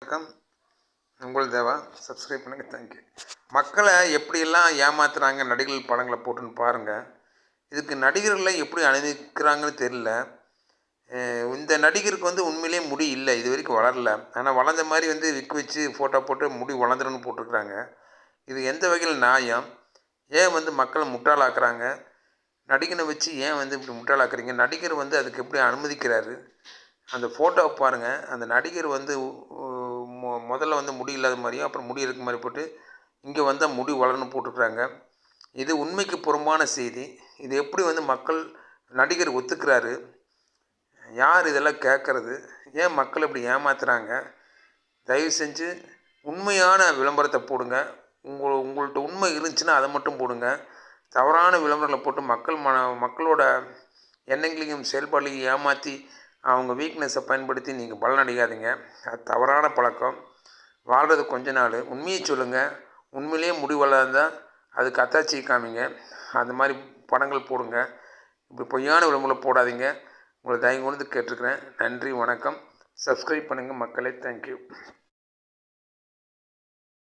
வணக்கம். உங்கள் தேவா. சப்ஸ்கிரைப் பண்ணுங்கள். தேங்க்யூ. மக்களை எப்படியெல்லாம் ஏமாத்துறாங்க நடிகர்கள் படங்களை போட்டுன்னு பாருங்கள். இதுக்கு நடிகர்களை எப்படி அனுமதிக்கிறாங்கன்னு தெரியல. இந்த நடிகருக்கு உண்மையிலேயே முடி இல்லை, இது வரைக்கும் வளரல. ஆனால் வளர்ந்த மாதிரி விக்கு வச்சு ஃபோட்டோ போட்டு முடி வளர்ந்துருன்னு போட்டிருக்கிறாங்க. இது எந்த வகையில் நியாயம்? ஏன் மக்களை முட்டாளாக்குறாங்க? நடிகனை வச்சு ஏன் இப்படி முட்டாளாக்குறீங்க? நடிகர் அதுக்கு எப்படி அனுமதிக்கிறாரு? அந்த ஃபோட்டோவை பாருங்கள். அந்த நடிகர் முதல்ல முடி இல்லாத மாதிரியும் அப்புறம் முடி இருக்க மாதிரி போட்டு இங்கே வந்தால் முடி வளரணும் போட்டுருக்குறாங்க. இது உண்மைக்கு புறம்பான செய்தி. இது எப்படி மக்கள் நடிகர் ஒத்துக்கிறாரு? யார் இதெல்லாம் கேட்குறது? ஏன் மக்கள் இப்படி ஏமாத்துறாங்க? தயவு செஞ்சு உண்மையான விளம்பரத்தை போடுங்க. உங்கள்கிட்ட உண்மை இருந்துச்சுன்னா அதை மட்டும் போடுங்க. தவறான விளம்பரங்களை போட்டு மக்களோட எண்ணங்களையும் செயல்பாடுகளையும் ஏமாற்றி அவங்க வீக்னஸை பயன்படுத்தி நீங்கள் பலனடையாதீங்க. அது தவறான பழக்கம். வாழ்கிறது கொஞ்ச நாள். உண்மையை சொல்லுங்கள். உண்மையிலேயே முடி வளர்ந்தால் அதுக்கு அத்தாட்சி காமிங்க. அந்த மாதிரி படங்கள் போடுங்க. இப்படி பொய்யான விளம்பரம் போடாதீங்க. உங்களை தயவு கொண்டு கேட்டிருக்கிறேன். நன்றி, வணக்கம். சப்ஸ்கிரைப் பண்ணுங்கள் மக்களே. தேங்க்யூ.